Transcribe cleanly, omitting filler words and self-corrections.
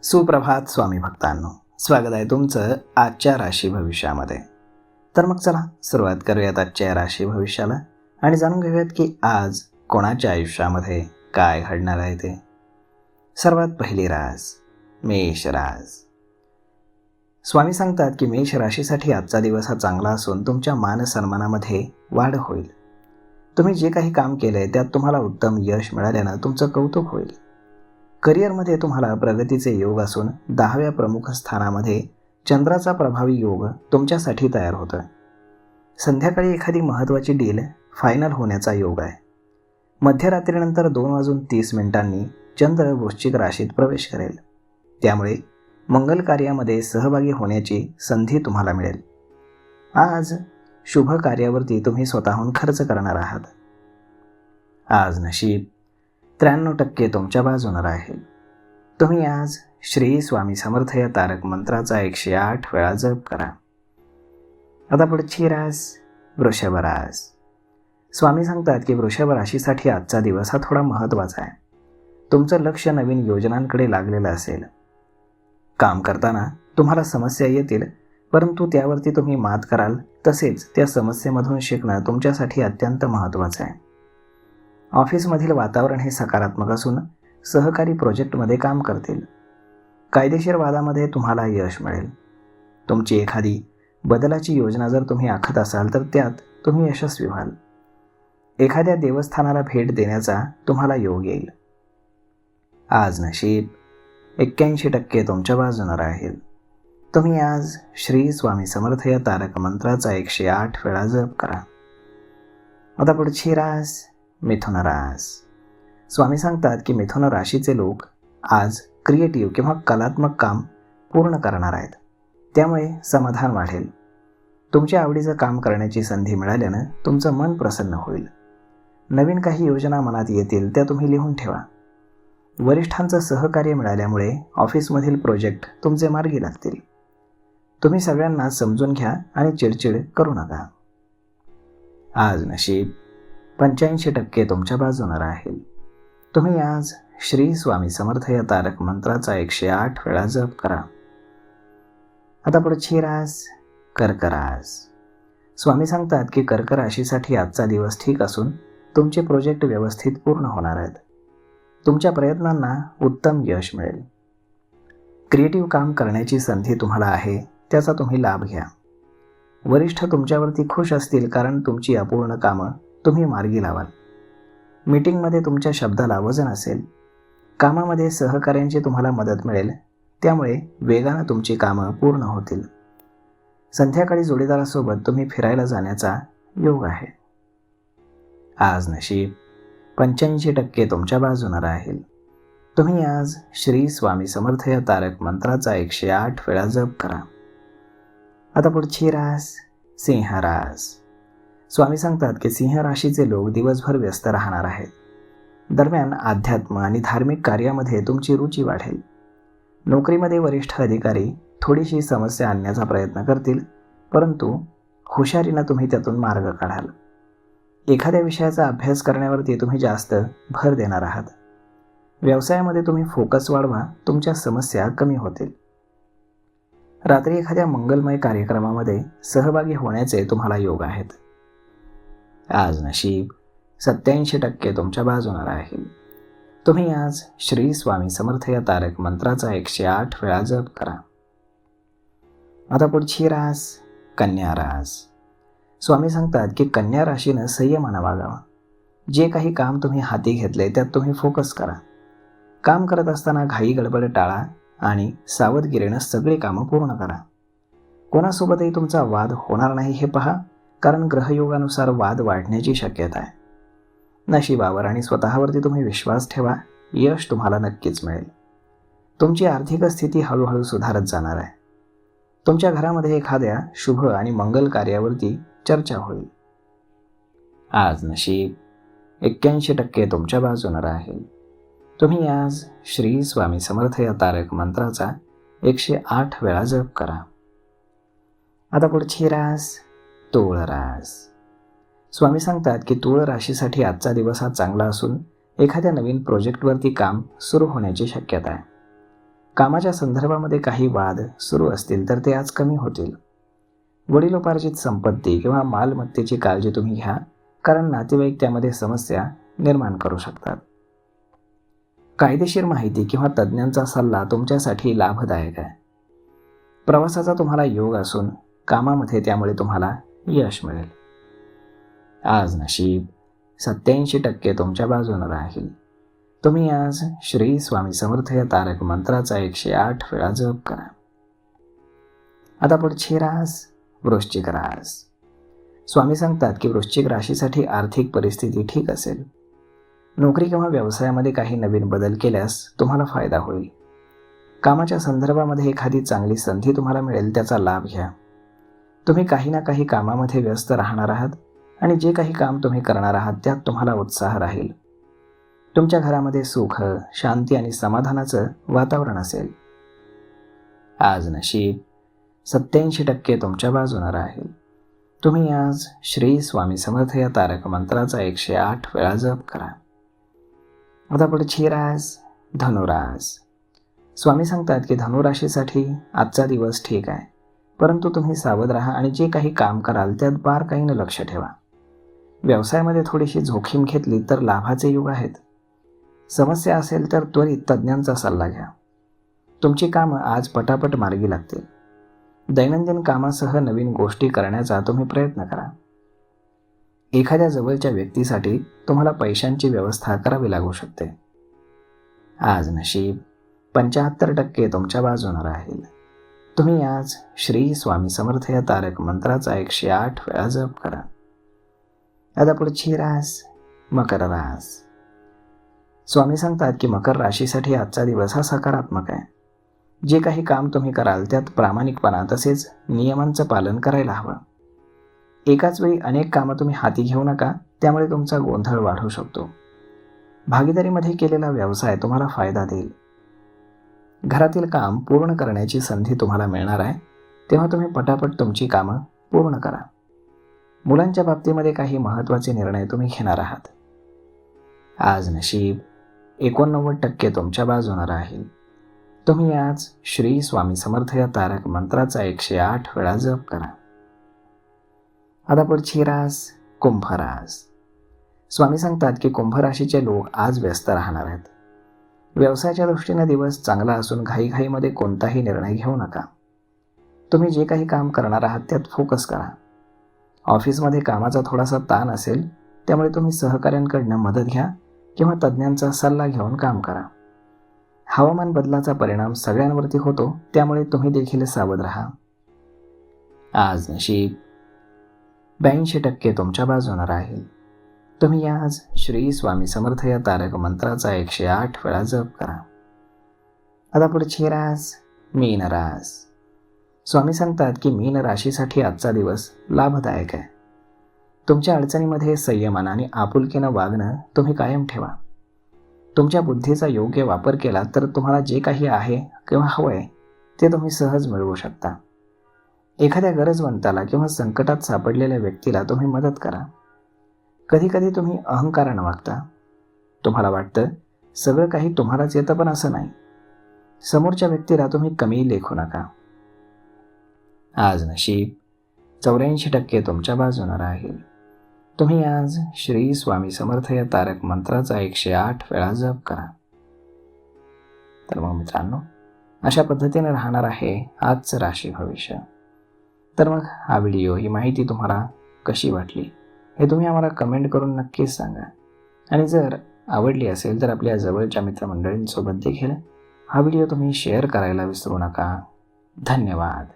सुप्रभात स्वामी भक्तांनो, स्वागत आहे तुमचं आजच्या राशी भविष्यामध्ये. तर मग चला सुरुवात करूयात आजच्या राशी भविष्याला आणि जाणून घेऊयात की आज कोणाच्या आयुष्यामध्ये काय घडणार आहे ते. सर्वात पहिली रास मेष रास. स्वामी सांगतात की मेष राशीसाठी आजचा दिवस हा चांगला असून तुमच्या मान सन्मानामध्ये वाढ होईल. तुम्ही जे काही काम केलंय त्यात तुम्हाला उत्तम यश मिळाल्यानं तुमचं कौतुक होईल. करिअरमध्ये तुम्हाला प्रगतीचे योग असून 10व्या प्रमुख स्थानामध्ये चंद्राचा प्रभावी योग तुमच्यासाठी तयार होतोय. संध्याकाळी एखादी महत्त्वाची डील फायनल होण्याचा योग आहे. मध्यरात्रीनंतर 2:30 चंद्र वृश्चिक राशीत प्रवेश करेल. त्यामुळे मंगल कार्यामध्ये सहभागी होण्याची संधी तुम्हाला मिळेल. आज शुभ कार्यावरती तुम्ही स्वतःहून खर्च करणार आहात. आज नशीब 93% तुमच्या बाजूने राहील. तुम्ही आज श्री स्वामी समर्थ या तारक मंत्राचा 108 वेळा जप करा. आता पुढची रास वृषभ रास. स्वामी सांगतात की वृषभ राशीसाठी आजचा दिवस हा थोडा महत्त्वाचा आहे. तुमचं लक्ष नवीन योजनांकडे लागलेलं असेल. काम करताना तुम्हाला समस्या येतील, परंतु त्यावरती तुम्ही मात कराल. तसेच त्या समस्येमधून शिकणं तुमच्यासाठी अत्यंत महत्त्वाचं आहे. ऑफिसमधील वातावरण हे सकारात्मक असून सहकारी प्रोजेक्टमध्ये काम करतील. कायदेशीर वादामध्ये तुम्हाला यश मिळेल. तुमची एखादी बदलाची योजना जर तुम्ही आखत असाल तर त्यात तुम्ही यशस्वी व्हाल. एखाद्या देवस्थानाला भेट देण्याचा तुम्हाला योग येईल. आज नशीब 81% तुमच्या बाजूने राहील. तुम्ही आज श्री स्वामी समर्थ या तारक मंत्राचा 108 वेळा जप करा. आता पुढची रास मिथुन रास. स्वामी सांगतात की मिथुन राशीचे लोक आज क्रिएटिव्ह किंवा कलात्मक काम पूर्ण करणार आहेत. त्यामुळे समाधान वाढेल. तुमच्या आवडीचं काम करण्याची संधी मिळाल्यानं तुमचं मन प्रसन्न होईल. नवीन काही योजना मनात येतील त्या तुम्ही लिहून ठेवा. वरिष्ठांचं सहकार्य मिळाल्यामुळे ऑफिसमधील प्रोजेक्ट तुमचे मार्गी लागतील. तुम्ही सगळ्यांना समजून घ्या आणि चिडचिड करू नका. आज नशीब 85% तुमच्या बाजूने राहील. तुम्ही आज श्री स्वामी समर्थ या तारक मंत्राचा 108 वेळा जप करा. आता पुढची रास कर्क रास. स्वामी सांगतात की कर्क राशीसाठी आजचा दिवस ठीक असून तुमचे प्रोजेक्ट व्यवस्थित पूर्ण होणार आहेत. तुमच्या प्रयत्नांना उत्तम यश मिळेल. क्रिएटिव्ह काम करण्याची संधी तुम्हाला आहे, त्याचा तुम्ही लाभ घ्या. वरिष्ठ तुमच्यावरती खुश असतील कारण तुमची अपूर्ण कामं तुम्ही मार्गी लावाल. मीटिंगमध्ये तुमच्या शब्दाला वजन असेल. कामामध्ये सहकाऱ्यांची तुम्हाला मदत मिळेल. त्यामुळे वेगानं तुमची कामं पूर्ण होतील. संध्याकाळी जोडीदारासोबत तुम्ही फिरायला जाण्याचा योग आहे. आज नशीब 85% तुमच्या बाजूने राहील. तुम्ही आज श्री स्वामी समर्थ या तारक मंत्राचा 108 वेळा जप करा. आता पुढची रास सिंह रास. स्वामी सांगतात की सिंह राशीचे लोक दिवसभर व्यस्त राहणार आहेत. दरम्यान अध्यात्म आणि धार्मिक कार्यामध्ये तुमची रुची वाढेल. नोकरीमध्ये वरिष्ठ अधिकारी थोडीशी समस्या आणण्याचा प्रयत्न करतील, परंतु हुशारीनं तुम्ही त्यातून मार्ग काढाल. एखाद्या विषयाचा अभ्यास करण्यावरती तुम्ही जास्त भर देणार आहात. व्यवसायामध्ये तुम्ही फोकस वाढवा, तुमच्या समस्या कमी होतील. रात्री एखाद्या मंगलमय कार्यक्रमामध्ये सहभागी होण्याचे तुम्हाला योग आहेत. आज नशीब 87% तुमच्या बाजूने राहील. तुम्ही आज श्री स्वामी समर्थ या तारक मंत्राचा 108 वेळा जप करा. आता पुढची रास कन्या रास. स्वामी सांगतात की कन्या राशीनं संयमानं वागावं. जे काही काम तुम्ही हाती घेतले त्यात तुम्ही फोकस करा. काम करत असताना घाई गडबड टाळा आणि सावधगिरीनं सगळी कामं पूर्ण करा. कोणासोबतही तुमचा वाद होणार नाही हे पहा, कारण ग्रहयोगानुसार वाद वाढण्याची शक्यता आहे. नशिबावर आणि स्वतःवरती तुम्ही विश्वास ठेवा. यश तुम्हाला नक्कीच मिळेल. तुमची आर्थिक स्थिती हळूहळू सुधारत जाणार आहे. तुमच्या घरामध्ये एखाद्या शुभ आणि मंगल कार्यावरती चर्चा होईल. आज नशीब 81% तुमच्या बाजूने राहील. तुम्ही आज श्री स्वामी समर्थ या तारक मंत्राचा 108 वेळा जप करा. आता पुढची रास तुळ रास. स्वामी सांगतात की तुळ राशीसाठी आजचा दिवस हा चांगला असून एखाद्या नवीन प्रोजेक्टवरती काम सुरू होण्याची शक्यता आहे. कामाच्या संदर्भामध्ये काही वाद सुरू असतील तर ते आज कमी होतील. वडिलोपार्जित संपत्ती किंवा मालमत्तेची काळजी तुम्ही घ्या, कारण नातेवाईक त्यामध्ये समस्या निर्माण करू शकतात. कायदेशीर माहिती किंवा तज्ज्ञांचा सल्ला तुमच्यासाठी लाभदायक आहे. प्रवासाचा तुम्हाला योग असून कामामध्ये त्यामुळे तुम्हाला यश मिळेल. आज नशीब 87% तुमच्या बाजूने राहील. तुम्ही आज श्री स्वामी समर्थ या तारक मंत्राचा 108 वेळा जप करा. आता पुढची रास वृश्चिक रास. स्वामी सांगतात की वृश्चिक राशीसाठी आर्थिक परिस्थिती ठीक असेल. नोकरी किंवा व्यवसायामध्ये काही नवीन बदल केल्यास तुम्हाला फायदा होईल. कामाच्या संदर्भामध्ये एखादी चांगली संधी तुम्हाला मिळेल, त्याचा लाभ घ्या. तुम्ही काही ना काही कामामध्ये व्यस्त राहणार आहात आणि जे काही काम तुम्ही करणार आहात त्यात तुम्हाला उत्साह राहील. तुमच्या घरामध्ये सुख, शांती आणि समाधानाचं वातावरण असेल. आज नशीब 87% तुमच्या बाजूने राहील. तुम्ही आज श्री स्वामी समर्थ या तारक मंत्राचा 108 वेळा जप करा. आता पुढची रास धनुरास. स्वामी सांगतात की धनुराशीसाठी आजचा दिवस ठीक आहे, परंतु तुम्ही सावध राहा आणि जे काही काम कराल त्यात बारकाईनं लक्ष ठेवा. व्यवसायामध्ये थोडीशी जोखीम घेतली तर लाभाचे युग आहेत. समस्या असेल तर त्वरित तज्ज्ञांचा सल्ला घ्या. तुमची कामं आज पटापट मार्गी लागतील. दैनंदिन कामासह नवीन गोष्टी करण्याचा तुम्ही प्रयत्न करा. एखाद्या जवळच्या व्यक्तीसाठी तुम्हाला पैशांची व्यवस्था करावी लागू शकते. आज नशीब 75% तुमच्या बाजूने राहील. तुम्ही आज श्री स्वामी समर्थ या तारक मंत्राचा 108 वेळा जप करा. आता पुढची रास मकर रास. स्वामी सांगतात की मकर राशीसाठी आजचा दिवस हा सकारात्मक आहे. जे काही काम तुम्ही कराल त्यात प्रामाणिकपणा तसेच नियमांचं पालन करायला हवं. एकाच वेळी अनेक कामं तुम्ही हाती घेऊ नका, त्यामुळे तुमचा गोंधळ वाढू शकतो. भागीदारीमध्ये केलेला व्यवसाय तुम्हाला फायदा देईल. घरातील काम पूर्ण करण्याची संधी तुम्हाला मिळणार आहे, तेव्हा तुम्ही पटापट तुमची कामं पूर्ण करा. मुलांच्या बाबतीमध्ये काही महत्त्वाचे निर्णय तुम्ही घेणार आहात. आज नशीब 89% तुमच्या बाजूने राहील. तुम्ही आज श्री स्वामी समर्थ या तारक मंत्राचा 108 वेळा जप करा. आता पुढची रास कुंभ रास. स्वामी सांगतात की कुंभ राशीचे लोक आज व्यस्त राहणार आहेत. व्यवसायाच्या दृष्टीने दिवस चांगला असून घाईघाईमध्ये कोणताही निर्णय घेऊ नका. तुम्ही जे काही काम करणार आहात त्यात फोकस करा. ऑफिसमध्ये कामाचा थोडासा ताण असेल, त्यामुळे तुम्ही सहकाऱ्यांकडून मदत घ्या किंवा तज्ज्ञांचा सल्ला घेऊन काम करा. हवामान बदलाचा परिणाम सगळ्यांवरती होतो, त्यामुळे तुम्ही देखील सावध राहा. आज नशीब 82% तुमच्या बाजूने राहील. तुम्ही आज श्री स्वामी समर्थ या तारक मंत्राचा 108 वेळा जप करा. आता पुढची रास मीन रास. स्वामी सांगतात की मीन राशीसाठी आजचा दिवस लाभदायक आहे. तुमच्या अडचणीमध्ये संयमानं आणि आपुलकीनं वागणं तुम्ही कायम ठेवा. तुमच्या बुद्धीचा योग्य वापर केला तर तुम्हाला जे काही आहे किंवा हवंय ते तुम्ही सहज मिळवू शकता. एखाद्या गरजवंताला किंवा संकटात सापडलेल्या व्यक्तीला तुम्ही मदत करा. कधीकधी तुम्ही अहंकारानं वागता. तुम्हाला वाटतं सगळं काही तुम्हालाच येतं, पण असं नाही. समोरच्या व्यक्तीला तुम्ही कमी लेखू नका. आज नशीब 84% तुमच्या बाजूने राहील. तुम्ही आज श्री स्वामी समर्थ या तारक मंत्राचा 108 वेळा जप करा. तर मग मित्रांनो, अशा पद्धतीने राहणार आहे आजचं राशी भविष्य. तर मग हा व्हिडिओ, ही माहिती तुम्हाला कशी वाटली हे तुम्ही आम्हाला कमेंट करून नक्कीच सांगा. आणि जर आवडली असेल तर आपल्या जवळच्या मित्रमंडळींसोबत देखील हा व्हिडिओ तुम्ही शेअर करायला विसरू नका. धन्यवाद.